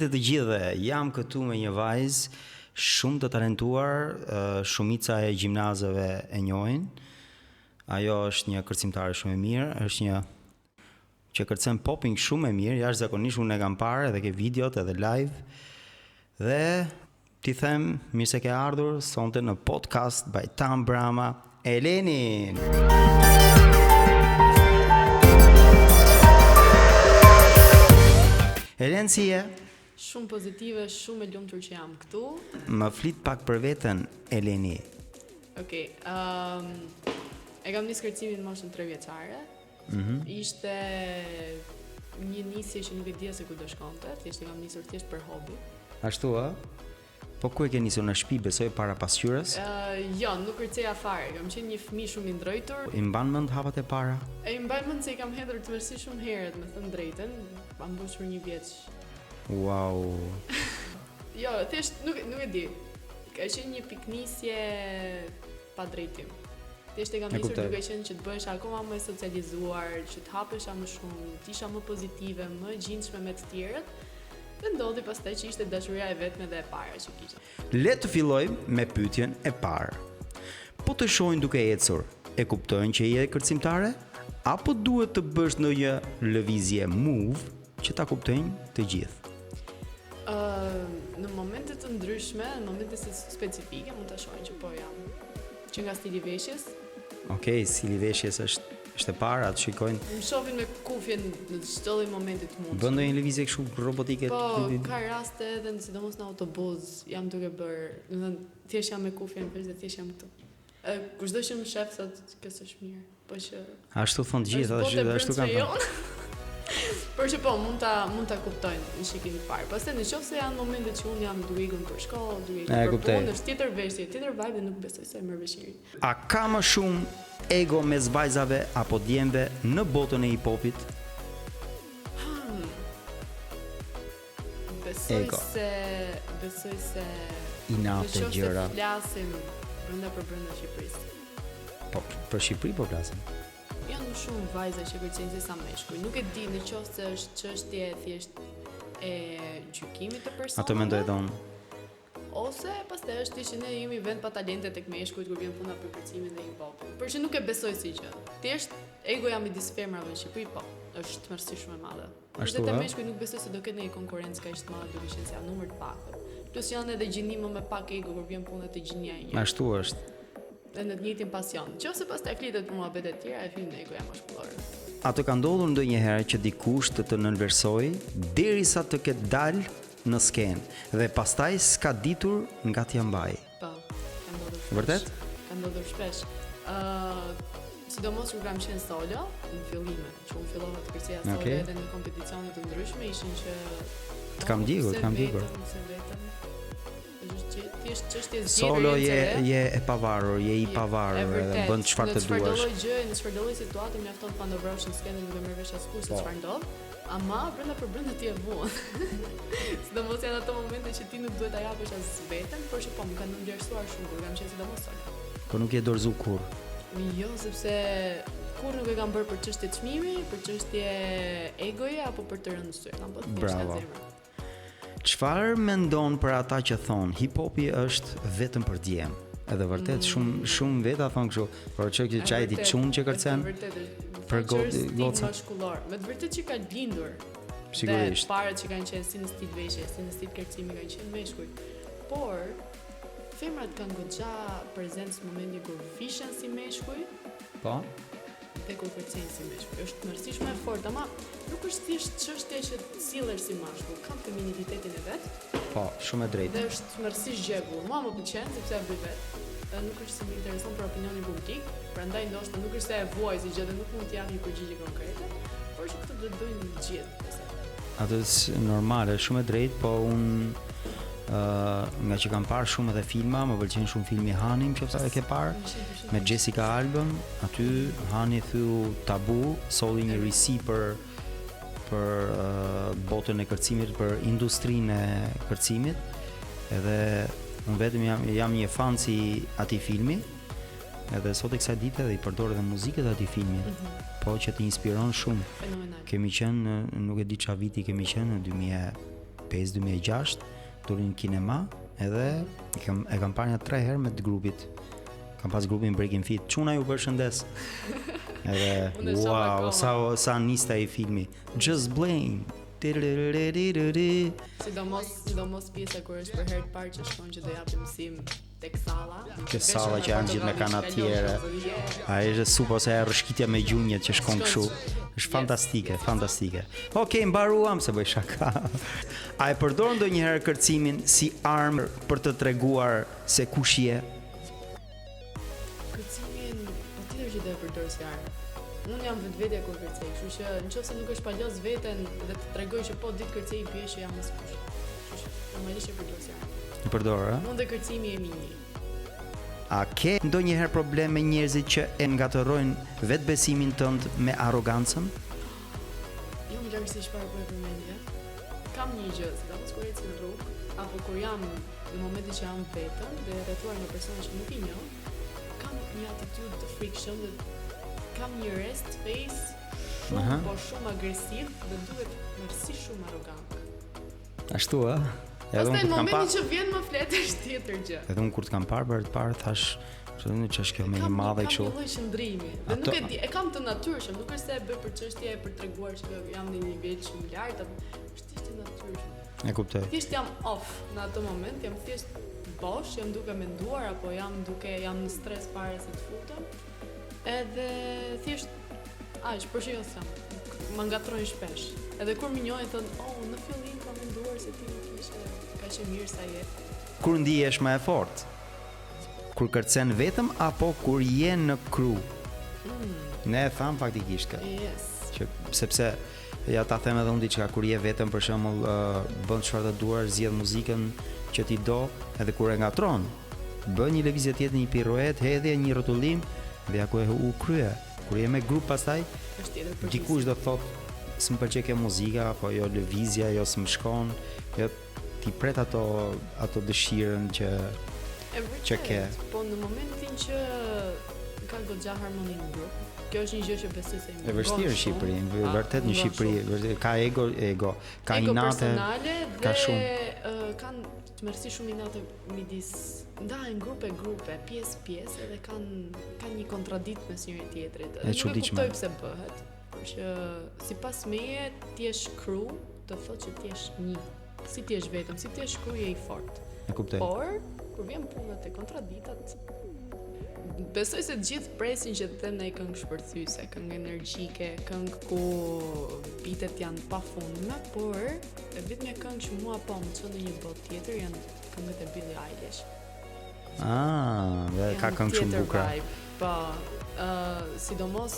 Përshëndetje të gjithëve. Jam këtu me një vajzë shumë të talentuar, shumica e gjimnazeve e njohin. Ajo është një kërcimtare shumë e mirë, është një që kërcen popping shumë e mirë, jashtëzakonisht unë e kam parë edhe ke videot edhe live. Dhe ti them mirë se ke ardhur sonte në podcast by Tam Brama, Elenin. Elen, si je? Shumë pozitive, shumë e lumtur që jam këtu. Më flit pak për veten, Eleni. Okej, e kam nisë kërcimin në moshën 3 vjeçare. Ishte një nisje që nuk e dija se ku do shkonte, thjesht e kam nisur thjesht për hobi. Ashtu ë? Po ku e ke nisur, në shtëpi, besoj, para pasqyrës? Jo, nuk kërceja fare, kam qenë një fëmijë shumë i ndrojtur. I mban mend hapat e para? E i mbaj mend se i kam hedhur të mërsi shumë herët, me thënë drejtën, pa mbushur 1 vjeç. Wow. Jo, thjesht nuk e di. Ka qenë një piknisje pa drejtim. Thjesht e kam nisur duke qenë që të bëhesh akoma më socializuar, që të hapesha më shumë, të isha më pozitive, më gjindshme me të tjerët. Dhe ndodhi pastaj që ishte dashuria e vetme dhe e para që kisha. Le të fillojmë me pyetjen e parë. Po të shohin duke ecur, e kuptojnë që je kërcimtare? Apo duhet të bësh ndonjë lëvizje move që ta kuptojnë të gjithë? Në momente të ndryshme, në momente specifike, mund ta shohin që po jam. Që nga stili veshjes. Okej, stili veshjes është e para, të shikojnë. Më shohin me kufje në çdo lloj momenti të mundshëm. Bën ndonjë lëvizje kështu robotike? Po, ka raste edhe sidomos në autobus, jam duke bërë, do të thënë thjesht jam me kufje në vesh dhe thjesht jam këtu. Kushdo që më shef thotë kjo s'është mirë, po që ashtu thon të gjithë, ashtu kanë thënë. Por që po, mund ta kuptojnë në shikimin e parë. Pastaj nëse janë momente që unë jam duke ikur për shkollë, duke ikur për punë, është tjetër veshje, tjetër vibe, nuk besoj se merr veshin. A ka më shumë ego mes vajzave apo djemve në botën e hip-hopit? Besoj se inate gjëra. Flasim brenda Shqipërisë. Po, për Shqipëri po flasim. Janë shumë vajza që kërcejnë se sa meshkuj. Nuk e di nëse është çështje thjesht e gjykimit të personave. Ato mendoj don. Ose pastaj është që ne jemi vend pa talente tek meshkujt kur vjen puna për kërcimin dhe hip-hopin. Por që nuk e besoj si gjë. Thjesht egoja midis femrave në Shqipëri po, është tmerrsi shumë e madhe. Ashtu Dhe te meshkujt nuk besoj se do ketë një konkurrencë kaq të madhe duke qenë se janë numër të pakët. Plus janë edhe gjinime me pak ego kur vjen puna te gjinia e një. Ashtu është. Dhe në të njëjtin pasion. Nëse pastaj flitet për muhabete të tjera, e fillon egoja mashkullore. A të ka ndodhur ndonjëherë që dikush të nënversoi derisa të ketë dalë në skenë dhe pastaj s'ka ditur nga t'ia mbaj? Po, ka ndodhur shpesh. Vërtet? Ka ndodhur shpesh. Sidomos kur kam qenë solo në fillime, që unë fillova të kërceja solo edhe në kompeticione të ndryshme, ishin që të kam ndjekur. Solo je e pavarur, je I pavarur edhe bën çfarë të duash. Në çfarëdo lloj situate mjafton të pandovrosh në skenë nuk e merr vesh askush se çfarë ndodh, ama brenda ti e vuan. Sidomos janë ato momente që ti nuk duhet ta japësh as veten, por që po më kanë ndërsuar shumë kur kam qenë sidomos solo. Po nuk je dorëzu kur. Jo, sepse kur nuk e kam bërë për çështje çmimi, për çështje egoje apo për të rënë sy. Kam bërë bravo. Çfarë mendon për ata që thon hip-hopi është vetëm për djem? Edhe vërtet shumë veta thon kështu, por çka çaj di çun që kërcen për goca mashkullor. Me të vërtetë që ka lindur. Sigurisht. Parat që kanë qenë si në stil veshje, si në stil kërcimi kanë qenë meshkuj. Por femrat kanë goxha prezencë në momentin kur vishen si meshkuj. Po. Dhe kur kërcejnë si meshkuj. Është tmerrsi shumë e fortë, ama nuk është thjesht çështje që të sillesh si mashkull, kanë femininitetin e vet. Po, shumë e drejtë. Dhe është tmerrsi zgjegull. Mua më pëlqen sepse e bëj vet. Nuk është se më intereson për opinionin publik, prandaj ndoshta nuk është se e vuaj si gjë dhe nuk mund të jap një përgjigje konkrete, por që këtë do të bëjnë të gjithë. Atë është normale, shumë e drejtë, po unë nga që kam parë shumë edhe filma, më pëlqen shumë filmi Hani, nëse e ke parë, me Jessica Alba. Aty Hani thyu tabu, solli një risi për botën e kërcimit, për industrinë e kërcimit. Edhe unë vetëm jam një fan si atij filmi. Edhe sot e kësaj dite dhe I përdor edhe muzikën e atij filmi. Po që të inspiron shumë. Fenomenal. Kemi qenë, nuk e di çfarë viti kemi qenë, në 2005-2006, dolin në kinema, edhe e kam parë 3 herë me të grupit. Kam pas grupin Breaking Fit. Çuna ju përshëndes. Edhe wow, sa nista i filmi. Just Blame. Sidomos pjesa kur është për herë të parë që shkon që do japim mësim tek salla. Ke salla që janë gjithë me kanatiere. Ai është super se rrshkitja me gjunjët që shkon kështu. Është fantastike. Okej, mbaruam se bëj shaka. A e përdor ndonjëherë kërcimin si armë për të treguar se kush je? Kërcimin, patjetër që do e përdor si armë. Unë jam vetvetja kur kërcej, kështu që nëse nuk është palos veten dhe të tregoj që po ditë kërcej bie që jam as kush. Kështu që normalisht e përdor si armë. E përdor, a? Unë dhe kërcimi jemi një. A ke ndonjëherë problem me njerëzit që e ngatërrojnë vetbesimin tënd me arrogancën? Jo më largësisht para për përmendje. Kam një gjë, sidomos kur ecë në rrugë, apo kur jam në momentin që jam vetëm dhe rrethuar nga persona që nuk i njoh, kam një attitude të frikshëm dhe kam një rest face shumë, po shumë agresiv dhe duhet mërsi shumë arrogant. Ashtu, a? Pastaj në momentin që vjen më flet është tjetër gjë. Edhe unë kur të kam parë për të parë thash, ç'është kjo me një madhe kështu. Kam një lloj qëndrimi. Dhe nuk e di, e kam të natyrshëm, nuk është se e bëj për çështje për treguar që jam në një nivel shumë lart, është thjesht natyrshëm. E kuptoj. Thjesht jam off në atë moment, jam thjesht bosh, jam duke menduar apo jam në stres para se të futem. Edhe thjesht për shembull sa më ngatrojnë shpesh. Edhe kur më njohin thonë, "Oh, në fillim kam menduar se ti nuk ishe kaq e mirë sa je." Kur ndihesh më e fortë? Kur kërcen vetëm apo kur je në kru? Ne e tham faktikisht këtë. Yes. Që sepse ja ta them edhe unë diçka, kur je vetëm për shembull bën çfarë të duar, zgjedh muzikën që ti do, edhe kur e ngatron, bën një lëvizje tjetër, një piruet, hedhje, një rrotullim dhe ja ku e u krye. Kur je me grup pastaj, dikush do thotë s'm pëlqej kjo muzika, apo jo lëvizja, jo s'm shkon, jo ti pret ato dëshirën që ke. Po në momentin që ka goxha harmoni në grup, kjo është një gjë që besoj se e vështirë në Shqipëri, vërtet në Shqipëri, ka ego, ka inate, personale ka shumë. Kanë të mërsi shumë inate midis ndajnë grupe, pjesë edhe kanë një kontradikt mes njëri tjetrit. Nuk e kuptoj pse bëhet. Por që sipas meje ti je crew, do thotë që ti je një. Si ti je vetëm, si ti je crew je i fortë. E kuptoj. Por kur vjen puna te kontradiktat, besoj se të gjithë presin që të them ndaj këngë shpërthyese, këngë energjike, këngë ku bitet janë pafundme, por e vetmja këngë që mua po më çon në një botë tjetër janë këngët e Billie Eilish. Dhe ka këngë shumë bukura. Po, sidomos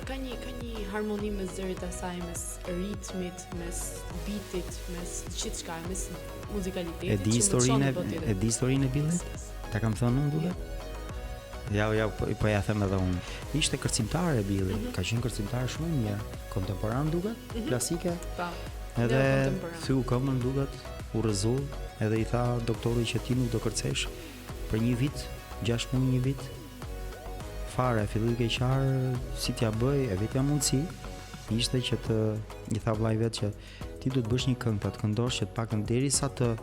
ka një harmoni mes zërit të saj, mes ritmit, mes beatit, mes gjithçka, mes muzikalitetit. E di historinë e Billie? Ta kam thënë unë duke? Ja, po ja them edhe unë. Ishte kërcimtare e Billie, ka qenë kërcimtare shumë e mirë, kontemporan duket, klasike. Po. Edhe thyu këmbën duket, u rrezu, edhe i tha doktori që ti nuk do kërcesh për një vit, 6 muaj, një vit. Fare, filloi keqar, si t'ja bëj, e vetja mundësi ishte që i tha vllai vet që ti duhet bësh një këngë, ta të këndosh që të paktën derisa të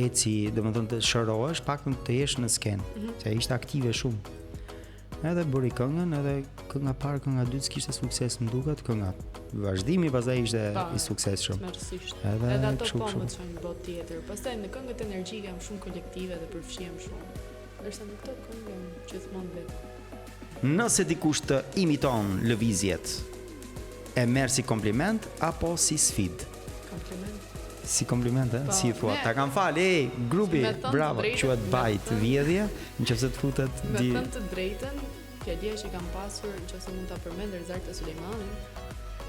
eci, domethënë të shërohesh, paktën të jesh në skenë, se ishte aktive shumë. Edhe bëri këngën, edhe kënga parë, kënga dytë kishte sukses më duket, kënga vazhdimi pastaj ishte i suksesshëm. Edhe ato po më çojnë botë tjetër. Pastaj në këngët energjike jam shumë kolektive dhe përfshihem shumë. Ndërsa në këto këngë jam gjithmonë vetë. Nëse dikush të imiton lëvizjet, e merr si kompliment apo si sfidë? Kompliment. Si kompliment, si thua, ta kam fal, grupi, bravo, quhet bajt, vjedhje, nëse të futet Me thënë të drejtën, fjalia që kam pasur, nëse mund ta përmend Rezarta Sulejmanin,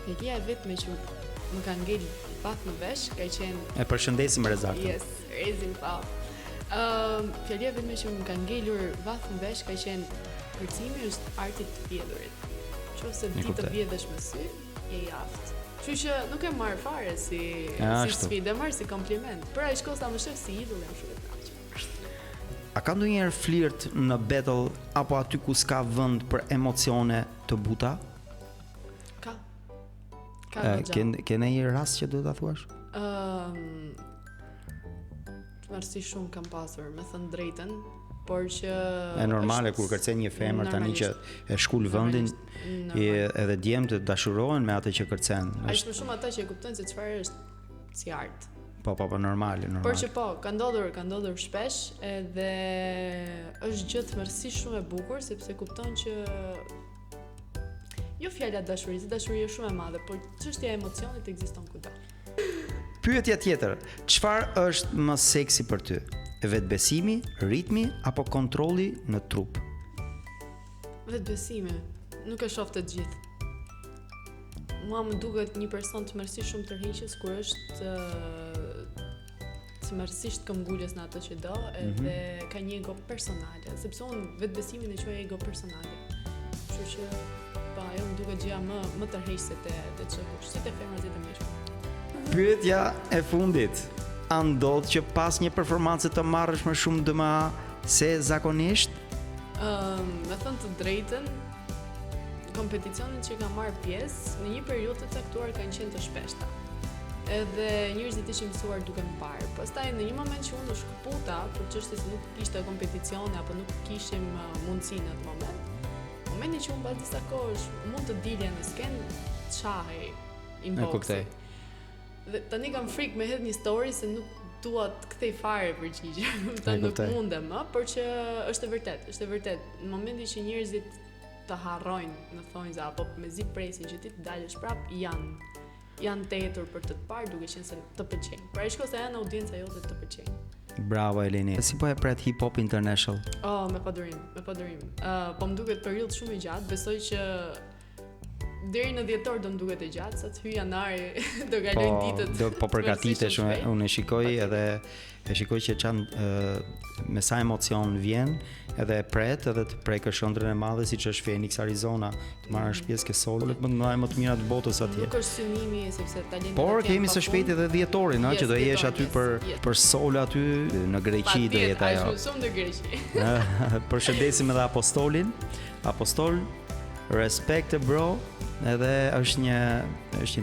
fjalia e vetme që më ka ngel vath në vesh, ka qenë e përshëndesim Rezartën. Yes, Rezin pa. Fjalia vetme që më ka ngelur vath në vesh ka qenë kërcimi është arti të vjedhurit. Nëse ti të vjedhësh me sy, je i aftë. Kështu që nuk e marr fare si sfidë, marr si kompliment. Për ai shkosta më shef si idhull jam shumë e kënaqur. A ka ndonjëherë flirt në battle apo aty ku s'ka vend për emocione të buta? Ka Ke ndonjë rast që duhet ta thuash? Marrësi shumë kam pasur, me thënë drejtën, por që E normale kur kërcen një femër tani që e shkul vendin edhe djemtë dashurohen me atë që kërcen. Është më shumë ata që e kuptojnë se çfarë është si art. Po normale. Por që ka ndodhur shpesh edhe është gjë tmerrësi shumë e bukur sepse kupton që jo fjala dashurisë, dashuria është shumë e madhe, por çështja e emocionit ekziston kudo. Pyetja tjetër, çfarë është më seksi për ty? Vetbesimi, ritmi apo kontrolli në trup? Vetbesimi, nuk e shoh të gjithë. Mua më duket një person tmerrësisht shumë tërheqës kur është tmerrësisht këmbgulës në atë që do edhe ka një ego personale, sepse unë vetbesimin e quaj ego personale. Kështu që ajo më duket gjëja më tërheqëse te çokush, si te femra si te meshkuj. Pyetja e fundit. A ndodh që pas një performance të marrësh më shumë dëma se zakonisht? Me thënë të drejtën, kompeticionet që kam marrë pjesë në një periudhë të caktuar kanë qenë të shpeshta. Edhe njerëzit ishin mësuar duke më parë. Pastaj në një moment që unë u shkëputa për çështje se nuk kishte kompeticione apo nuk kishim mundësi në atë moment. Momenti që unë pas disa kohësh mund të dilja në skenë, çahej inboxi. Dhe tani kam frikë me hedh një story se nuk dua të kthej fare përgjigje. Nuk mundem, por që është e vërtet. Në momentin që njerëzit të harrojnë në thonjza apo mezi presin që ti të dalësh prap, janë të etur për të parë duke qenë se të pëlqejnë. Pra shko se janë audienca jote të pëlqejnë. Bravo Eleni. Si po e pret Hip Hop International? Me padurim. Po më duket periudhë shumë e gjatë, besoj që deri në dhjetor do më duket e gjatë, sa të hyj janari do kalojnë ditët. Po përgatitesh, unë e shikoj edhe e shikoj që me sa emocion vjen, edhe e pret, edhe të prekësh ëndrrën e madhe siç është Phoenix Arizona, të marrësh pjesë ke sololet më të mira të botës atje. Nuk është synimi sepse talenti. Por kemi së shpejti edhe dhjetorin, që do jesh aty për solo aty në Greqi do jetë ajo. Është shumë në Greqi. Përshëndesim edhe Apostolin. Apostol, respect bro. Edhe është një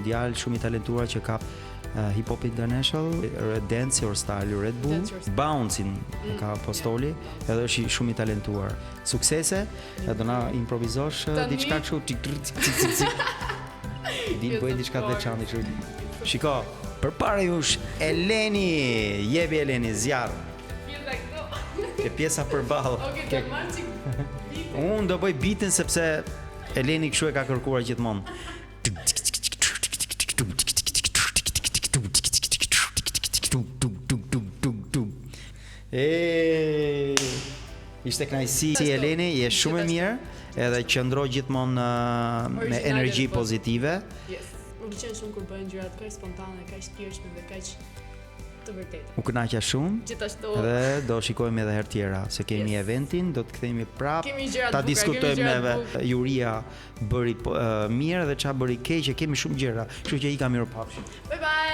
djalë shumë i talentuar që ka Hip Hop International, Dance Your Style, Red Bull, Bouncing ka Apostoli, edhe është shumë i talentuar. Suksese, do na improvizosh diçka kështu tik. Din bëj diçka të veçantë kështu. Shiko, përpara jush Eleni, jepi Eleni zjarr. Pjesa këtu. Ke pjesa përballë. Okej, do marr çik. Unë do bëj beatin sepse Eleni kështu e ka kërkuar gjithmonë. Ishte kënaqësi si Eleni, je shumë e mirë, edhe qëndro gjithmonë me energji pozitive. Më pëlqen shumë kur bëhen gjërat kaq spontane, kaq të thjeshta dhe kaq të vërteta. U kënaqa shumë. Gjithashtu. Dhe do shikojmë edhe herë tjera, se kemi eventin, do të kthehemi prapë. Ta diskutojmë me Juria bëri mirë dhe çfarë bëri keq, kemi shumë gjëra. Kështu që i kam mirëpafshim. Bye bye.